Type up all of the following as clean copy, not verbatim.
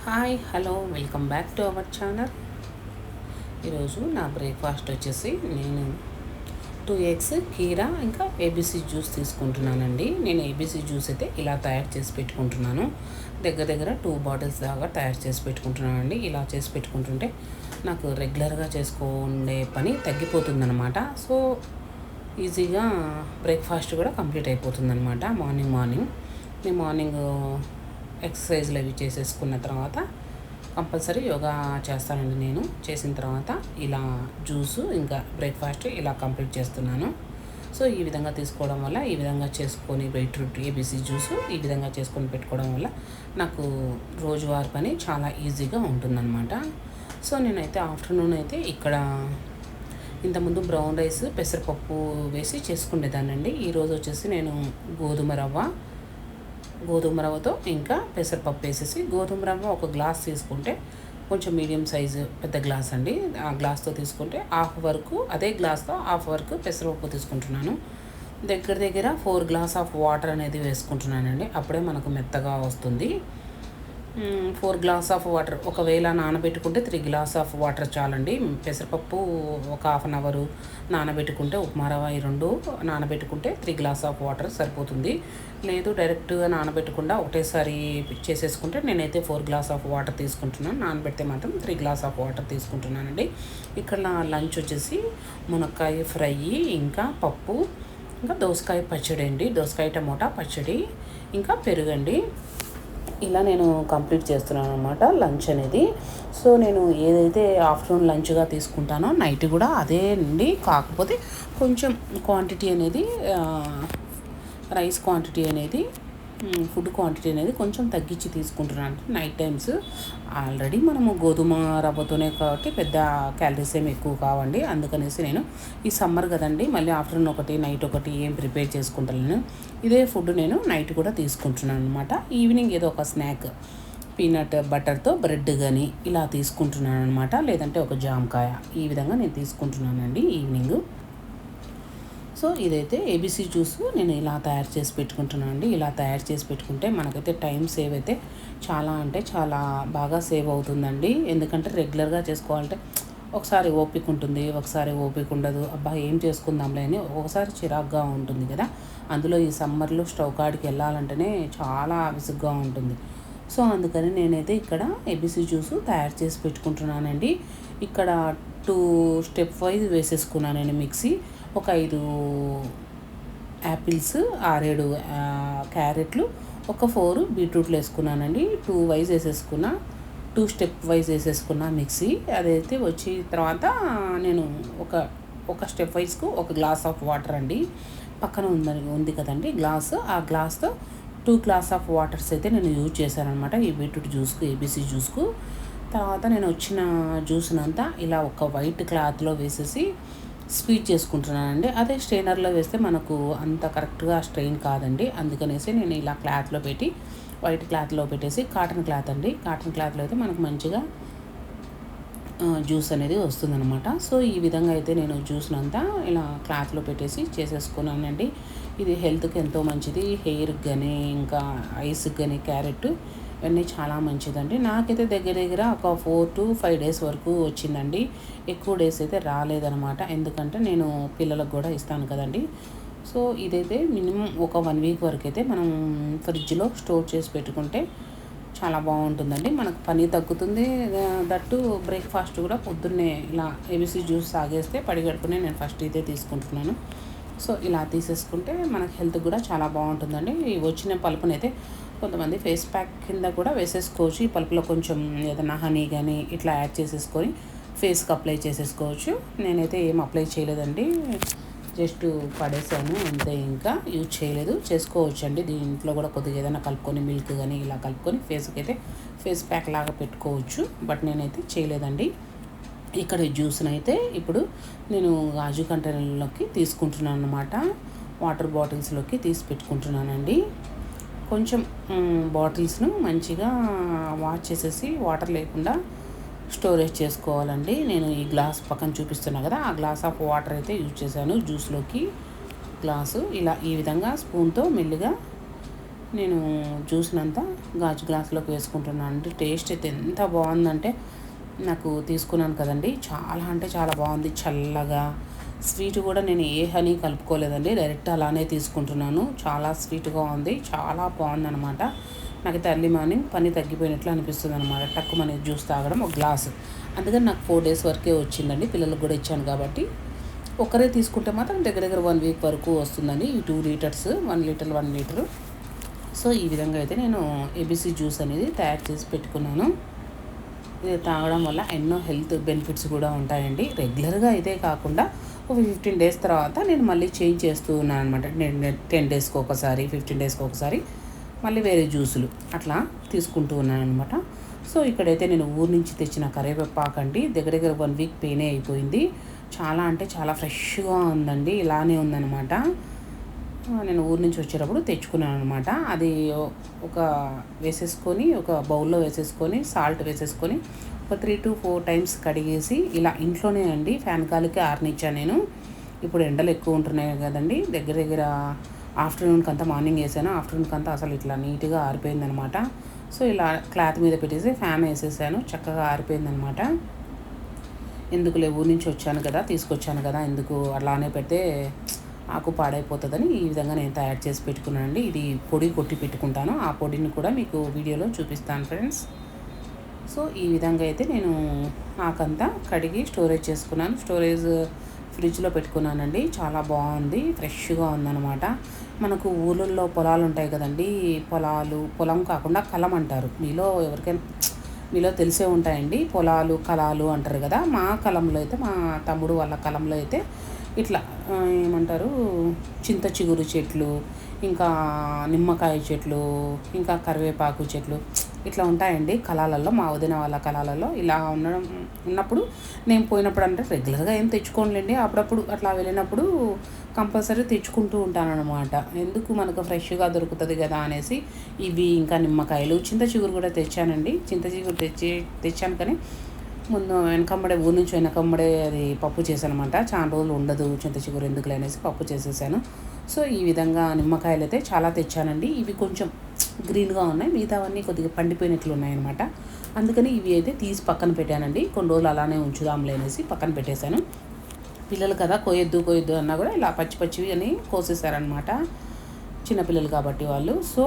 Hi hello welcome back to our channel. ఈరోజు నా breakfast వచ్చేసి నేను 2 ఎగ్స్ కీరా ఇంకా ఏబీసీ జ్యూస్ తీసుకుంటున్నానండి. నేను ఏబీసీ జ్యూస్ అయితే ఇలా తయారు చేసి పెట్టుకుంటున్నాను. దగ్గర దగ్గర 2 బాటిల్స్ దాకా తయారు చేసి పెట్టుకుంటున్నానండి. ఇలా చేసి పెట్టుకుంటుంటే నాకు రెగ్యులర్గా చేసుకునే పని తగ్గిపోతుందన్నమాట. సో ఈజీగా బ్రేక్ఫాస్ట్ కూడా కంప్లీట్ అయిపోతుందన్నమాట. మార్నింగ్ నేను మార్నింగ్ ఎక్సర్సైజ్లు అవి చేసేసుకున్న తర్వాత కంపల్సరీ యోగా చేస్తానండి. నేను చేసిన తర్వాత ఇలా జ్యూసు ఇంకా బ్రేక్ఫాస్ట్ ఇలా కంప్లీట్ చేస్తున్నాను. సో ఈ విధంగా తీసుకోవడం వల్ల, ఈ విధంగా చేసుకొని బీట్రూట్ ఏబీసీ జ్యూసు ఈ విధంగా చేసుకొని పెట్టుకోవడం వల్ల నాకు రోజువారి పని చాలా ఈజీగా ఉంటుందన్నమాట. సో నేనైతే ఆఫ్టర్నూన్ అయితే ఇక్కడ ఇంతకుముందు బ్రౌన్ రైస్ పెసరపప్పు వేసి చేసుకునేదానండి. ఈరోజు వచ్చేసి నేను గోధుమ రవ్వతో ఇంకా పెసరపప్పు వేసేసి, గోధుమ రవ్వ ఒక గ్లాస్ తీసుకుంటే కొంచెం మీడియం సైజు పెద్ద గ్లాస్ అండి, ఆ గ్లాస్తో తీసుకుంటే హాఫ్ వరకు, అదే గ్లాస్తో హాఫ్ వరకు పెసరపప్పు తీసుకుంటున్నాను. దగ్గర దగ్గర 4 గ్లాస్ ఆఫ్ వాటర్ అనేది వేసుకుంటున్నానండి. అప్పుడే మనకు మెత్తగా వస్తుంది. 4 గ్లాస్ ఆఫ్ వాటర్, ఒకవేళ నానబెట్టుకుంటే 3 గ్లాస్ ఆఫ్ వాటర్ చాలండి. పెసరపప్పు ఒక హాఫ్ అన్ అవర్ నానబెట్టుకుంటే, ఉప్మా రవ్వ ఈ 2 నానబెట్టుకుంటే 3 గ్లాస్ ఆఫ్ వాటర్ సరిపోతుంది. లేదు డైరెక్ట్గా నానబెట్టకుండా ఒకటేసారి చేసేసుకుంటే నేనైతే 4 గ్లాస్ ఆఫ్ వాటర్ తీసుకుంటున్నాను. నానబెడితే మాత్రం 3 గ్లాస్ ఆఫ్ వాటర్ తీసుకుంటున్నానండి. ఇక్కడ నా లంచ్ వచ్చేసి మునక్కాయ ఫ్రై, ఇంకా పప్పు, ఇంకా దోసకాయ పచ్చడి అండి, దోసకాయ టమోటా పచ్చడి, ఇంకా పెరుగండి. ఇలా నేను కంప్లీట్ చేస్తున్నాను అనమాట లంచ్ అనేది. సో నేను ఏదైతే ఆఫ్టర్నూన్ లంచ్గా తీసుకుంటానో నైట్ కూడా అదే అండి. కాకపోతే కొంచెం క్వాంటిటీ అనేది, రైస్ క్వాంటిటీ అనేది, ఫుడ్ క్వాంటిటీ అనేది కొంచెం తగ్గించి తీసుకుంటున్నాను. నైట్ టైమ్స్ ఆల్రెడీ మనము గోధుమ రవ్వతోనే కాబట్టి పెద్ద క్యాలరీస్ ఏమి ఎక్కువ కావండి. అందుకనేసి నేను ఈ సమ్మర్ కదండి, మళ్ళీ ఆఫ్టర్నూన్ ఒకటి నైట్ ఒకటి ఏం ప్రిపేర్ చేసుకుంటాను. ఇదే ఫుడ్ నేను నైట్ కూడా తీసుకుంటున్నాను అనమాట. ఈవినింగ్ ఏదో ఒక స్నాక్, పీనట్ బటర్తో బ్రెడ్ కానీ ఇలా తీసుకుంటున్నాను అనమాట. లేదంటే ఒక జామకాయ, ఈ విధంగా నేను తీసుకుంటున్నానండి ఈవినింగ్. సో ఇదైతే ఏబీసీ జ్యూస్ నేను ఇలా తయారు చేసి పెట్టుకుంటున్నాను అండి. ఇలా తయారు చేసి పెట్టుకుంటే మనకైతే టైం సేవ్ అయితే చాలా, అంటే చాలా బాగా సేవ్ అవుతుందండి. ఎందుకంటే రెగ్యులర్గా చేసుకోవాలంటే ఒకసారి ఓపిక ఉంటుంది, ఒకసారి ఓపిక ఉండదు. అబ్బా ఏం చేసుకుందాంలే అని ఒకసారి చిరాగ్గా ఉంటుంది కదా. అందులో ఈ సమ్మర్లో స్టవ్ కాడికి వెళ్ళాలంటేనే చాలా విసుగ్గా ఉంటుంది. సో అందుకని నేనైతే ఇక్కడ ఏబీసీ జ్యూస్ తయారు చేసి పెట్టుకుంటున్నానండి. ఇక్కడ 2 స్టెప్ వైజ్ వేసేసుకున్నానండి మిక్సీ. ఒక 5 యాపిల్స్, 6-7 క్యారెట్లు, ఒక 4 బీట్రూట్లు వేసుకున్నానండి. 2 వైజ్ వేసేసుకున్నా, 2 స్టెప్ వైజ్ వేసేసుకున్నా మిక్సీ. అదైతే వచ్చి తర్వాత నేను ఒక స్టెప్ వైజ్కు 1 గ్లాస్ ఆఫ్ వాటర్ అండి, పక్కన ఉంది కదండి గ్లాస్, ఆ గ్లాస్తో 2 గ్లాస్ ఆఫ్ వాటర్స్ అయితే నేను యూజ్ చేశాను అనమాట ఈ బీట్రూట్ జ్యూస్కు, ఏబీసీ జ్యూస్కు. తర్వాత నేను వచ్చిన జ్యూస్నంతా ఇలా ఒక వైట్ క్లాత్లో వేసేసి స్వీట్ చేసుకుంటున్నానండి. అదే స్ట్రైనర్లో వేస్తే మనకు అంత కరెక్ట్గా స్ట్రెయిన్ కాదండి. అందుకనేసి నేను ఇలా క్లాత్లో పెట్టి, వైట్ క్లాత్లో పెట్టేసి, కాటన్ క్లాత్ అండి, కాటన్ క్లాత్లో అయితే మనకు మంచిగా జ్యూస్ అనేది వస్తుందన్నమాట. సో ఈ విధంగా అయితే నేను జ్యూస్నంతా ఇలా క్లాత్లో పెట్టేసి చేసేసుకున్నానండి. ఇది హెల్త్కి ఎంతో మంచిది, హెయిర్కి కానీ ఇంకా ఐస్కి కానీ క్యారెట్ ఇవన్నీ చాలా మంచిదండి. నాకైతే దగ్గర దగ్గర ఒక 4 to 5 డేస్ వరకు వచ్చిందండి. ఎక్కువ డేస్ అయితే రాలేదనమాట, ఎందుకంటే నేను పిల్లలకు కూడా ఇస్తాను కదండి. సో ఇదైతే మినిమం ఒక 1 వీక్ వరకు అయితే మనం ఫ్రిడ్జ్లో స్టోర్ చేసి పెట్టుకుంటే చాలా బాగుంటుందండి. మనకు పని తగ్గుతుంది. దట్టు బ్రేక్ఫాస్ట్ కూడా పొద్దున్నే ఇలా ఏబీసీ జ్యూస్ తాగేస్తే పడిగడుపునే నేను ఫస్ట్ ఇదే తీసుకుంటున్నాను. సో ఇలా తీసేసుకుంటే మనకు హెల్త్ కూడా చాలా బాగుంటుందండి. ఈ వచ్చిన పలుపునైతే కొంతమంది ఫేస్ ప్యాక్ కింద కూడా వేసేసుకోవచ్చు. ఈ పలుపులో కొంచెం ఏదైనా హనీ కానీ ఇట్లా యాడ్ చేసేసుకొని ఫేస్కి అప్లై చేసేసుకోవచ్చు. నేనైతే ఏం అప్లై చేయలేదండి, జస్ట్ పడేసాను అంతే, ఇంకా యూజ్ చేయలేదు. చేసుకోవచ్చు అండి, దీంట్లో కూడా కొద్దిగా ఏదైనా కలుపుకొని మిల్క్ కానీ ఇలా కలుపుకొని ఫేస్కి అయితే ఫేస్ ప్యాక్ లాగా పెట్టుకోవచ్చు. బట్ నేనైతే చేయలేదండి. ఇక్కడ జ్యూస్ని అయితే ఇప్పుడు నేను గాజు కంటైనర్లోకి తీసుకుంటున్నాను అనమాట. వాటర్ బాటిల్స్లోకి తీసి పెట్టుకుంటున్నానండి. కొంచెం బాటిల్స్ను మంచిగా వాష్ చేసేసి వాటర్ లేకుండా స్టోరేజ్ చేసుకోవాలండి. నేను ఈ గ్లాస్ పక్కన చూపిస్తున్నా కదా, ఆ గ్లాస్ ఆఫ్ వాటర్ అయితే యూజ్ చేశాను జ్యూస్లోకి. గ్లాసు ఇలా ఈ విధంగా స్పూన్తో మెల్లిగా నేను జ్యూస్నంతా గాజు గ్లాసులోకి వేసుకుంటున్నాను అండి. టేస్ట్ అయితే ఎంత బాగుందంటే, నాకు తీసుకున్నాను కదండి, చాలా అంటే చాలా బాగుంది. చల్లగా స్వీట్ కూడా నేను ఏ హనీ కలుపుకోలేదండి, డైరెక్ట్ అలానే తీసుకుంటున్నాను. చాలా స్వీట్గా ఉంది, చాలా బాగుందన్నమాట. నాకైతే ఎర్లీ మార్నింగ్ పని తగ్గిపోయినట్లు అనిపిస్తుంది అనమాట. టక్కుమని జ్యూస్ తాగడం ఒక గ్లాసు. అందుకని నాకు 4 days వరకే వచ్చిందండి, పిల్లలకు కూడా ఇచ్చాను కాబట్టి. ఒకరే తీసుకుంటే మాత్రం దగ్గర దగ్గర 1 week వరకు వస్తుందండి. ఈ 2 liters, 1 liter 1 liter. సో ఈ విధంగా అయితే నేను ఏబీసీ జ్యూస్ అనేది తయారు చేసి పెట్టుకున్నాను. ఇది తాగడం వల్ల ఎన్నో హెల్త్ బెనిఫిట్స్ కూడా ఉంటాయండి. రెగ్యులర్గా ఇదే కాకుండా ఒక 15 days తర్వాత నేను మళ్ళీ చేంజ్ చేస్తూ ఉన్నాను అనమాట. నేను 10 daysకి ఒకసారి, 15 daysకి ఒకసారి మళ్ళీ వేరే జ్యూసులు అట్లా తీసుకుంటూ ఉన్నాను అనమాట. సో ఇక్కడైతే నేను ఊరు నుంచి తెచ్చిన కరివేపాకండి, దగ్గర దగ్గర 1 week పెయినే అయిపోయింది. చాలా అంటే చాలా ఫ్రెష్గా ఉందండి, ఇలానే ఉందన్నమాట. నేను ఊరు నుంచి వచ్చేటప్పుడు తెచ్చుకున్నాను అనమాట. అది ఒక వేసేసుకొని, ఒక బౌల్లో వేసేసుకొని, సాల్ట్ వేసేసుకొని ఒక 3 to 4 times కడిగేసి ఇలా ఇంట్లోనే అండి ఫ్యాన్ గాలికి ఆరనిచ్చాను నేను. ఇప్పుడు ఎండలు ఎక్కువ ఉంటున్నాయి కదండి, దగ్గర దగ్గర ఆఫ్టర్నూన్కి అంతా, మార్నింగ్ వేసాను, ఆఫ్టర్నూన్కి అంతా అసలు ఇట్లా నీట్గా ఆరిపోయిందనమాట. సో ఇలా క్లాత్ మీద పెట్టేసి ఫ్యాన్ వేసేసాను, చక్కగా ఆరిపోయిందనమాట. ఎందుకులే, ఊరి నుంచి వచ్చాను కదా, తీసుకొచ్చాను కదా, ఎందుకు అలానే పెడితే ఆకు పాడైపోతుందని ఈ విధంగా నేను తయారు చేసి పెట్టుకున్నానండి. ఇది పొడి కొట్టి పెట్టుకుంటాను, ఆ పొడిని కూడా మీకు వీడియోలో చూపిస్తాను ఫ్రెండ్స్. సో ఈ విధంగా అయితే నేను ఆకంతా కడిగి స్టోరేజ్ చేసుకున్నాను. స్టోరేజ్ ఫ్రిడ్జ్లో పెట్టుకున్నానండి. చాలా బాగుంది, ఫ్రెష్గా ఉందన్నమాట. మనకు ఊళ్ళల్లో పొలాలు ఉంటాయి కదండి, పొలం కాకుండా కలం అంటారు. మీలో తెలిసే ఉంటాయండి, పొలాలు కలాలు అంటారు కదా. మా కలంలో అయితే, మా తమ్ముడు వాళ్ళ కలంలో అయితే ఇట్లా ఏమంటారు, చింత చిగురు చెట్లు, ఇంకా నిమ్మకాయ చెట్లు, ఇంకా కరివేపాకు చెట్లు ఇట్లా ఉంటాయండి కళాలలో. మా వదిన వాళ్ళ కళాలలో ఇలా ఉన్నప్పుడు నేను పోయినప్పుడు, అంటే రెగ్యులర్గా ఏం తెచ్చుకోనులేండి, అప్పుడప్పుడు అట్లా వెళ్ళినప్పుడు కంపల్సరీ తెచ్చుకుంటూ ఉంటాను అనమాట. ఎందుకు, మనకు ఫ్రెష్గా దొరుకుతుంది కదా అనేసి. ఇవి ఇంకా నిమ్మకాయలు, చింత చిగురు కూడా తెచ్చానండి. చింత చిగురు తెచ్చాను కానీ ముందు ఊరి నుంచి వెనకమ్మడే అది పప్పు చేశానమాట. చాలా రోజులు ఉండదు చింత చిగురు ఎందుకులే అనేసి పప్పు చేసేసాను. సో ఈ విధంగా నిమ్మకాయలు అయితే చాలా తెచ్చానండి. ఇవి కొంచెం గ్రీన్గా ఉన్నాయి, మిగతావన్నీ కొద్దిగా పండిపోయినట్లు ఉన్నాయన్నమాట. అందుకని ఇవి అయితే తీసి పక్కన పెట్టానండి. కొన్ని రోజులు అలానే ఉంచుదాంలే అనేసి పక్కన పెట్టేశాను. పిల్లలు కదా, కొయ్యొద్దు అన్నా కూడా ఇలా పచ్చివి అని కోసేసారనమాట, చిన్నపిల్లలు కాబట్టి వాళ్ళు. సో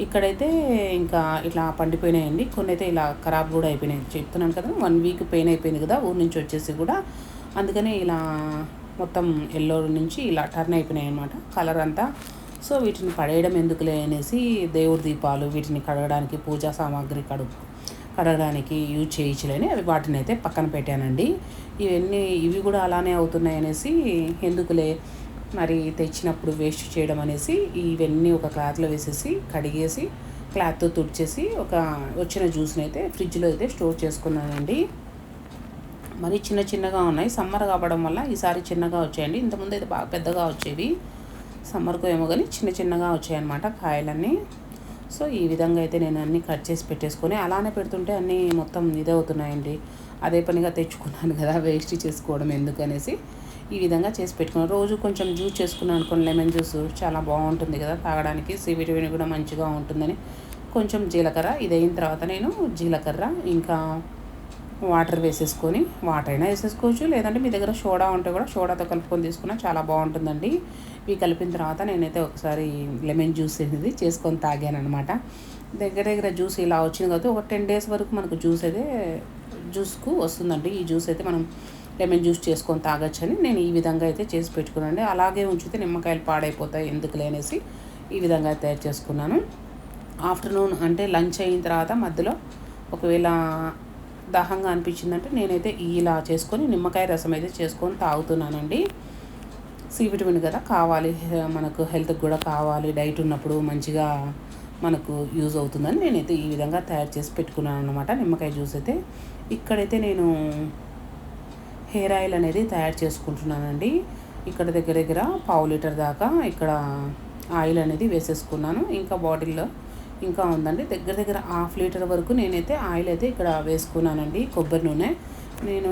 ఇక్కడైతే ఇంకా ఇట్లా పండిపోయినాయండి. కొన్ని అయితే ఇలా ఖరాబ్ కూడా అయిపోయినాయి. చెప్తున్నాను కదా, 1 week పెయిన్ అయిపోయింది కదా ఊరి నుంచి వచ్చేసి కూడా. అందుకని ఇలా మొత్తం ఎల్లో నుంచి ఇలా టర్న్ అయిపోయినాయి అనమాట కలర్ అంతా. సో వీటిని పడేయడం ఎందుకులే అనేసి దేవుడి దీపాలు, వీటిని కడగడానికి, పూజా సామాగ్రి కడగడానికి యూజ్ చేయించలేని అవి వాటిని అయితే పక్కన పెట్టానండి. ఇవి కూడా అలానే అవుతున్నాయి అనేసి ఎందుకులే మరి తెచ్చినప్పుడు వేస్ట్ చేయడం అనేసి ఇవన్నీ ఒక క్లాత్లో వేసేసి కడిగేసి క్లాత్తో తుడిచేసి వచ్చిన జ్యూస్ని అయితే ఫ్రిడ్జ్లో అయితే స్టోర్ చేసుకున్నానండి. మరి చిన్నగా ఉన్నాయి, సమ్మర్ కావడం వల్ల ఈసారి చిన్నగా వచ్చాయండి. ఇంతకుముందు అయితే బాగా పెద్దగా వచ్చేవి, సమ్మర్కు ఏమో కానీ చిన్నగా వచ్చాయన్నమాట కాయలన్నీ. సో ఈ విధంగా అయితే నేను అన్నీ కట్ చేసి పెట్టేసుకొని అలానే పెడుతుంటే అన్నీ మొత్తం ఇదే అవుతున్నాయండి. అదే పనిగా తెచ్చుకున్నాను కదా, వేస్ట్ చేసుకోవడం ఎందుకనేసి ఈ విధంగా చేసి పెట్టుకున్నాను. రోజు కొంచెం జ్యూస్ చేసుకున్నాను అనుకోండి, లెమన్ జ్యూస్ చాలా బాగుంటుంది కదా తాగడానికి, సి విటమిన్ కూడా మంచిగా ఉంటుందని కొంచెం జీలకర్ర, ఇదైన తర్వాత నేను జీలకర్ర ఇంకా వాటర్ వేసేసుకొని, వాటర్ అయినా వేసేసుకోవచ్చు, లేదంటే మీ దగ్గర సోడా ఉంటే కూడా సోడాతో కలుపుకొని తీసుకున్నా చాలా బాగుంటుందండి. ఇవి కలిపిన తర్వాత నేనైతే ఒకసారి లెమన్ జ్యూస్ అనేది చేసుకొని తాగాను అనమాట. దగ్గర జ్యూస్ ఇలా వచ్చింది కాబట్టి ఒక 10 days వరకు మనకు జ్యూస్కు వస్తుందండి. ఈ జ్యూస్ అయితే మనం లెమన్ జ్యూస్ చేసుకొని తాగొచ్చని నేను ఈ విధంగా అయితే చేసి పెట్టుకున్నాను. అలాగే ఉంచితే నిమ్మకాయలు పాడైపోతాయి ఎందుకులే అనేసి ఈ విధంగా తయారు చేసుకున్నాను. ఆఫ్టర్నూన్ అంటే లంచ్ అయిన తర్వాత మధ్యలో ఒకవేళ దాహంగా అనిపించిందంటే నేనైతే ఇలా చేసుకొని నిమ్మకాయ రసం అయితే చేసుకొని తాగుతున్నానండి. సి విటమిన్ కదా, కావాలి మనకు, హెల్త్కి కూడా కావాలి, డైట్ ఉన్నప్పుడు మంచిగా మనకు యూజ్ అవుతుందని నేనైతే ఈ విధంగా తయారు చేసి పెట్టుకున్నాను అనమాట నిమ్మకాయ జ్యూస్ అయితే. ఇక్కడైతే నేను హెయిర్ ఆయిల్ అనేది తయారు చేసుకుంటున్నానండి. ఇక్కడ దగ్గర 1/2 లీటర్ దాకా ఇక్కడ ఆయిల్ అనేది వేసేసుకున్నాను. ఇంకా బాటిల్లో ఇంకా ఉందండి, దగ్గర 1/2 లీటర్ వరకు నేనైతే ఆయిల్ అయితే ఇక్కడ వేసుకున్నానండి. కొబ్బరి నూనె నేను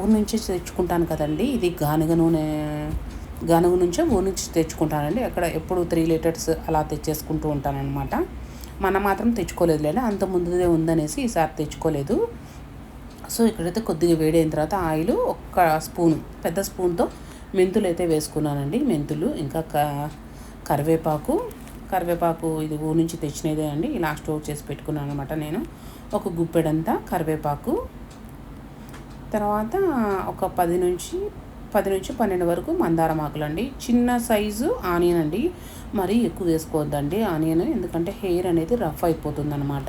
ఊరి నుంచి తెచ్చుకుంటాను కదండి, ఇది గానుగ నూనె గనుగు నుంచో ఊరి నుంచి తెచ్చుకుంటానండి. అక్కడ ఎప్పుడు 3 లీటర్స్ అలా తెచ్చేసుకుంటూ ఉంటానన్నమాట. మనం మాత్రం తెచ్చుకోలేదులేండి, అంత ముందుదే ఉందనేసి ఈసారి తెచ్చుకోలేదు. సో ఇక్కడైతే కొద్దిగా వేడైన తర్వాత ఆయిల్ ఒక్క స్పూను, పెద్ద స్పూన్తో మెంతులు అయితే వేసుకున్నానండి. మెంతులు ఇంకా కరివేపాకు ఇది ఊరి నుంచి తెచ్చినదే అండి. ఇలా స్టోర్ చేసి పెట్టుకున్నాను అనమాట నేను. ఒక గుప్పెడంతా కరివేపాకు, తర్వాత ఒక 10 నుంచి 12 వరకు మందారం ఆకులండి. చిన్న సైజు ఆనియన్ అండి, మరీ ఎక్కువ వేసుకోవద్దండి ఆనియన్, ఎందుకంటే హెయిర్ అనేది రఫ్ అయిపోతుంది అనమాట.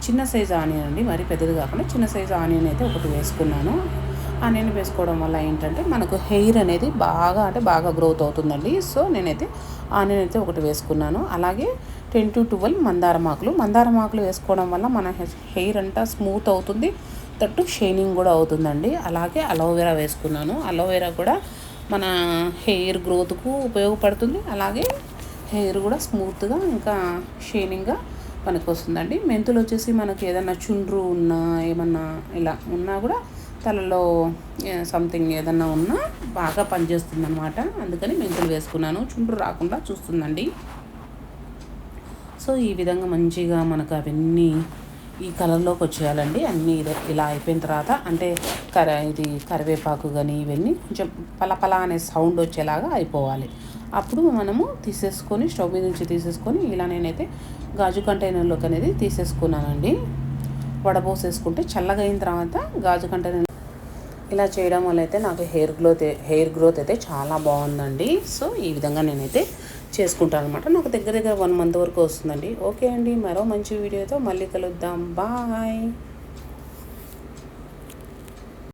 చిన్న సైజు ఆనియన్ అండి, మరీ పెద్దది కాకుండా చిన్న సైజు ఆనియన్ అయితే ఒకటి వేసుకున్నాను. ఆనియన్ వేసుకోవడం వల్ల ఏంటంటే మనకు హెయిర్ అనేది బాగా గ్రోత్ అవుతుందండి. సో నేనైతే ఆనియన్ అయితే ఒకటి వేసుకున్నాను. అలాగే 10 to 12 మందారం ఆకులు వేసుకోవడం వల్ల మన హెయిర్ అంతా స్మూత్ అవుతుంది, తట్టు షైనింగ్ కూడా అవుతుందండి. అలాగే అలోవెరా వేసుకున్నాను. అలోవెరా కూడా మన హెయిర్ గ్రోత్కు ఉపయోగపడుతుంది, అలాగే హెయిర్ కూడా స్మూత్గా ఇంకా షైనింగ్గా పనికి వస్తుందండి. మెంతులు వచ్చేసి మనకి ఏదైనా చుండ్రు ఉన్నా ఏమన్నా ఇలా ఉన్నా కూడా తలలో సంథింగ్ ఏదన్నా ఉన్నా బాగా పనిచేస్తుంది అనమాట. అందుకని మెంతులు వేసుకున్నాను, చుండ్రు రాకుండా చూస్తుందండి. సో ఈ విధంగా మంచిగా మనకు అవన్నీ ఈ కలర్లోకి వచ్చేయాలండి. అన్నీ ఇలా అయిపోయిన తర్వాత అంటే ఇది కరివేపాకు కానీ ఇవన్నీ కొంచెం పలపల అనే సౌండ్ వచ్చేలాగా అయిపోవాలి. అప్పుడు మనము తీసేసుకొని స్టవ్ మీద నుంచి తీసేసుకొని ఇలా నేనైతే గాజు కంటైనర్లోకి అనేది తీసేసుకున్నానండి. వడబోసేసుకుంటే చల్లగా అయిన తర్వాత గాజు కంటైనర్ ఇలా చేయడం వల్ల అయితే నాకు హెయిర్ గ్రోత్ అయితే చాలా బాగుందండి. సో ఈ విధంగా నేనైతే చేసుకుంటాను అనమాట. నాకు దగ్గర 1 month వరకు వస్తుందండి. ఓకే అండి, మరో మంచి వీడియోతో మళ్ళీ కలుద్దాం. బాయ్.